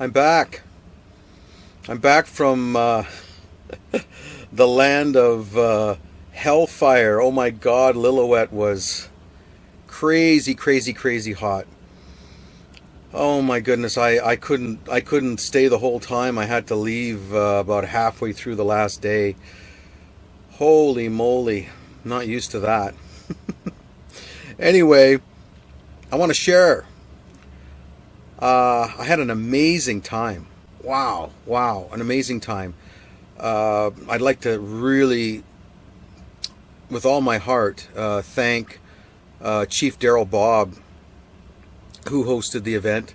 I'm back. I'm back from the land of hellfire. Oh my God, Lillooet was crazy, crazy, crazy hot. Oh my goodness, I couldn't stay the whole time. I had to leave about halfway through the last day. Holy moly, not used to that. Anyway, I want to share. I had an amazing time. Wow, wow, an amazing time. I'd like to really, with all my heart, thank Chief Daryl Bob, who hosted the event.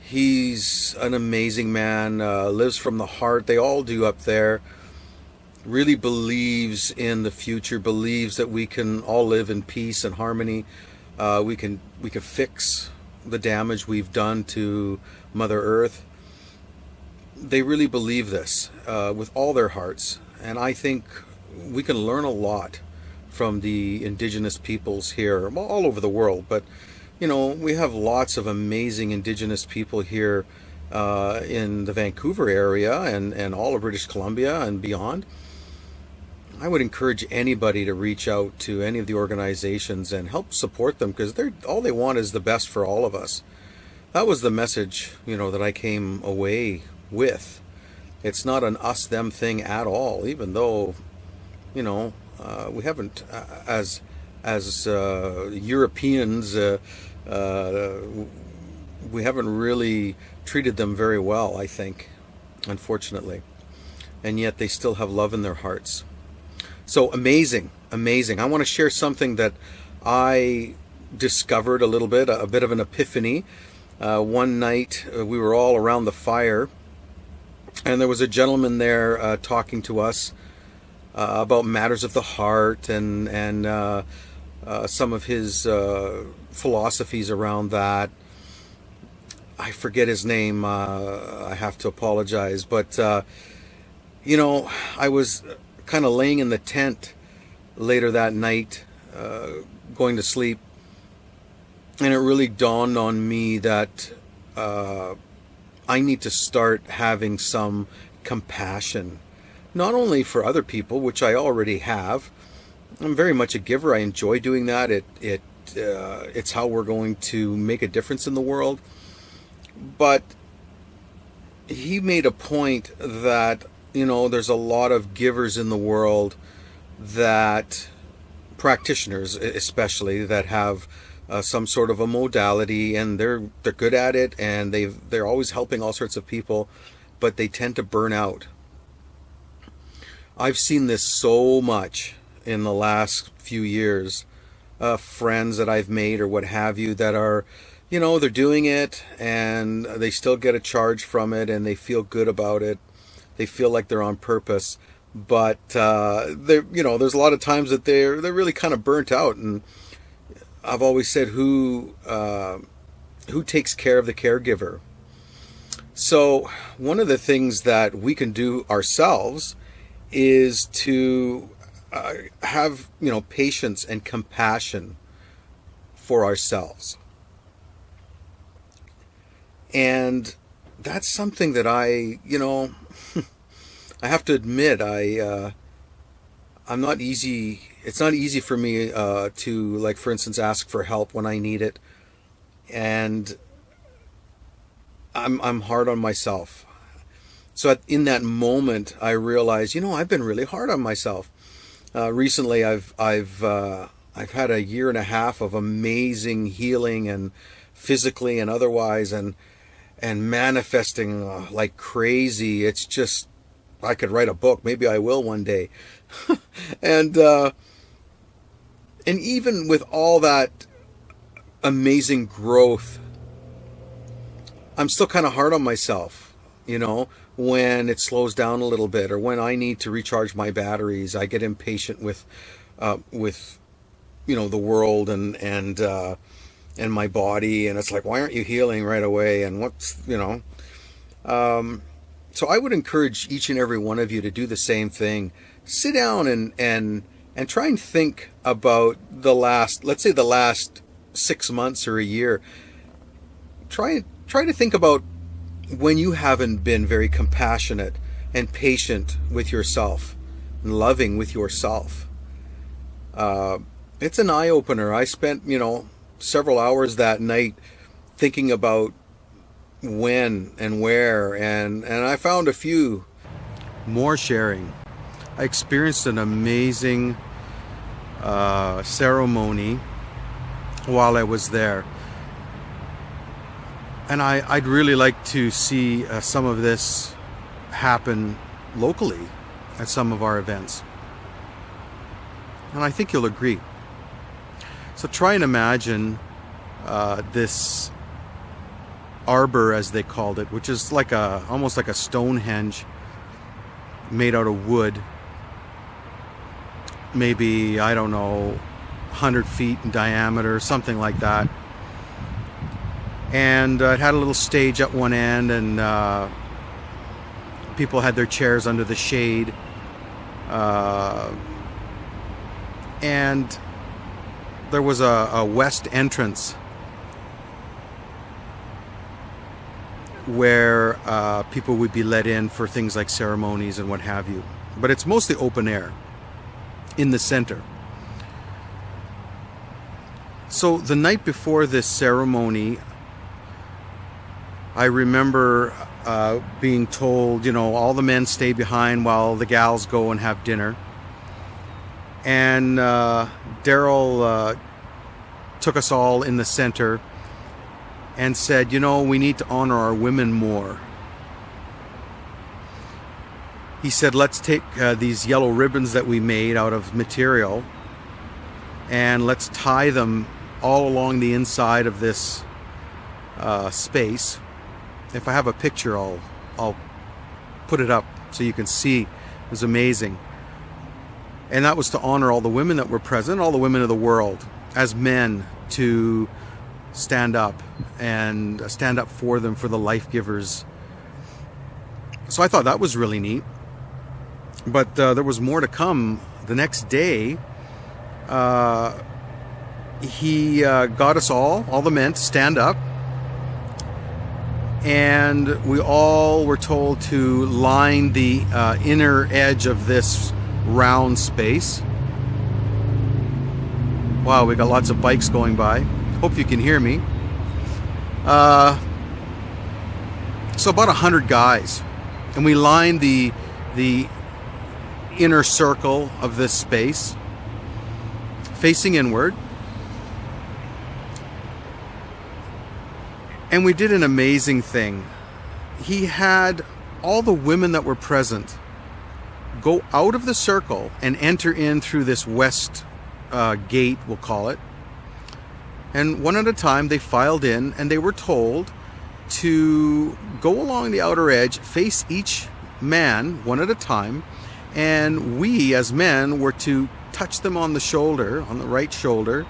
He's an amazing man, lives from the heart. They all do up there. Really believes in the future, believes that we can all live in peace and harmony. We can fix the damage we've done to Mother Earth. They really believe this with all their hearts, and I think we can learn a lot from the Indigenous peoples here, well, all over the world. But we have lots of amazing Indigenous people here in the Vancouver area and all of British Columbia and beyond. I would encourage anybody to reach out to any of the organizations and help support them, because all they want is the best for all of us. That was the message, that I came away with. It's not an us-them thing at all, even though, we haven't, as Europeans, we haven't really treated them very well, I think, unfortunately. And yet they still have love in their hearts. So amazing, amazing. I want to share something that I discovered a bit of an epiphany. One night we were all around the fire, and there was a gentleman there talking to us about matters of the heart and some of his philosophies around that. I forget his name. I have to apologize, but I was kind of laying in the tent later that night, going to sleep, and it really dawned on me that I need to start having some compassion, not only for other people, which I already have. I'm very much a giver. I enjoy doing that. It's how we're going to make a difference in the world. But he made a point that there's a lot of givers in the world, that practitioners especially, that have some sort of a modality, and they're good at it, and they're always helping all sorts of people, but they tend to burn out. I've seen this so much in the last few years. Friends that I've made or what have you that are, they're doing it and they still get a charge from it and they feel good about it. They feel like they're on purpose, but there's a lot of times that they're really kind of burnt out. And I've always said, who takes care of the caregiver? So one of the things that we can do ourselves is to have patience and compassion for ourselves, and that's something that I have to admit, I'm not easy. It's not easy for me to, like, for instance, ask for help when I need it, and I'm hard on myself. So in that moment, I realized, I've been really hard on myself. Recently, I've had a year and a half of amazing healing, and physically and otherwise, and manifesting like crazy. It's just, I could write a book. Maybe I will one day. and even with all that amazing growth, I'm still kind of hard on myself, when it slows down a little bit, or when I need to recharge my batteries. I get impatient with the world and my body, and it's like, why aren't you healing right away? And so I would encourage each and every one of you to do the same thing. Sit down and try and think about let's say the last 6 months or a year. Try to think about when you haven't been very compassionate and patient with yourself and loving with yourself. It's an eye-opener. I spent, several hours that night thinking about when and where, and I found a few more sharing. I experienced an amazing ceremony while I was there. And I'd really like to see some of this happen locally at some of our events. And I think you'll agree. So try and imagine this arbor, as they called it, which is almost like a Stonehenge made out of wood. Maybe, I don't know, 100 feet in diameter, something like that. And it had a little stage at one end, and people had their chairs under the shade. And there was a west entrance where people would be let in for things like ceremonies and what have you. But it's mostly open air in the center. So the night before this ceremony, I remember being told, all the men stay behind while the gals go and have dinner. And Daryl took us all in the center and said, we need to honor our women more. He said, let's take these yellow ribbons that we made out of material and let's tie them all along the inside of this space. If I have a picture, I'll put it up so you can see. It was amazing. And that was to honor all the women that were present, all the women of the world, as men, to stand up and stand up for them, for the life givers. So I thought that was really neat. But there was more to come. The next day, he got us all the men, to stand up. And we all were told to line the inner edge of this round space. Wow, we got lots of bikes going by. Hope you can hear me. So about 100 guys, and we lined the inner circle of this space, facing inward. And we did an amazing thing. He had all the women that were present go out of the circle and enter in through this west gate, we'll call it. And one at a time they filed in, and they were told to go along the outer edge, face each man one at a time, and we as men were to touch them on the shoulder, on the right shoulder,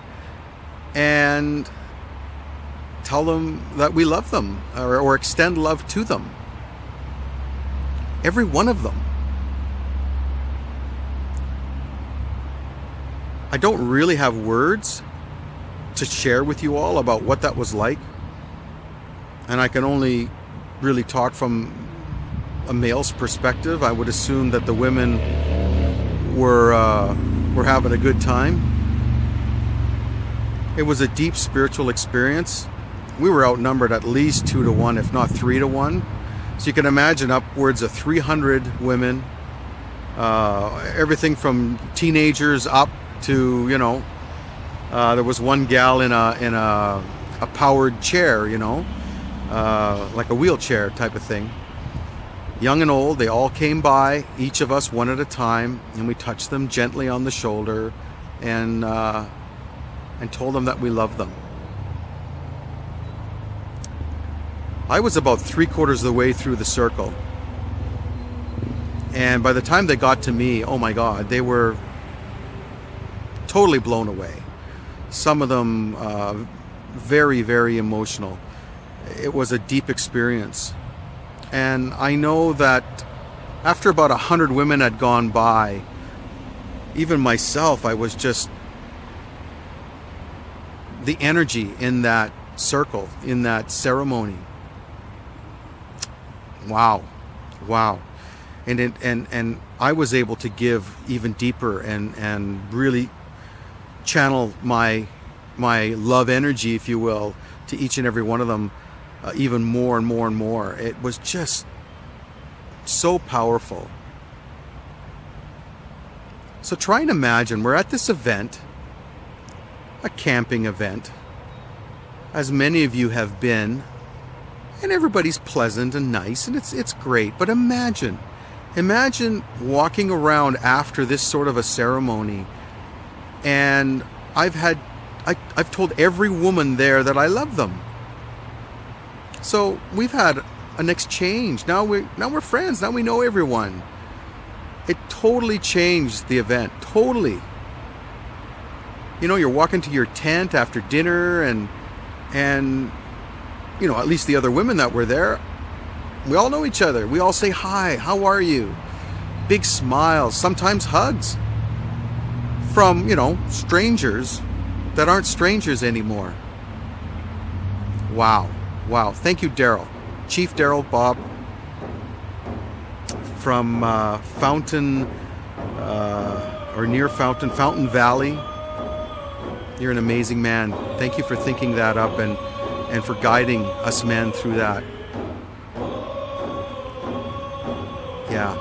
and tell them that we love them, or extend love to them. Every one of them. I don't really have words to share with you all about what that was like. And I can only really talk from a male's perspective. I would assume that the women were having a good time. It was a deep spiritual experience. We were outnumbered at least 2 to 1, if not 3 to 1. So you can imagine upwards of 300 women, everything from teenagers up to, there was one gal in a powered chair, like a wheelchair type of thing. Young and old, they all came by, each of us one at a time, and we touched them gently on the shoulder and told them that we love them. I was about 3/4 of the way through the circle. And by the time they got to me, oh my God, they were totally blown away. Some of them very, very emotional. It was a deep experience. And I know that after about 100 women had gone by, even myself, I was just, the energy in that circle, in that ceremony, Wow. Wow. And I was able to give even deeper and really channel my love energy, if you will, to each and every one of them, even more and more and more. It was just so powerful. So try and imagine we're at this event, a camping event, as many of you have been, and everybody's pleasant and nice, and it's great. But imagine walking around after this sort of a ceremony, and I've told every woman there that I love them. So we've had an exchange. Now we're friends. Now we know everyone. It totally changed the event. Totally. You know, you're walking to your tent after dinner, and you know, at least the other women that were there, we all know each other. We all say hi, how are you? Big smiles, sometimes hugs from, you know, strangers that aren't strangers anymore. Wow. Wow. Thank you, Daryl. Chief Daryl Bob from Fountain, or near Fountain Valley. You're an amazing man. Thank you for thinking that up and for guiding us men through that. Yeah.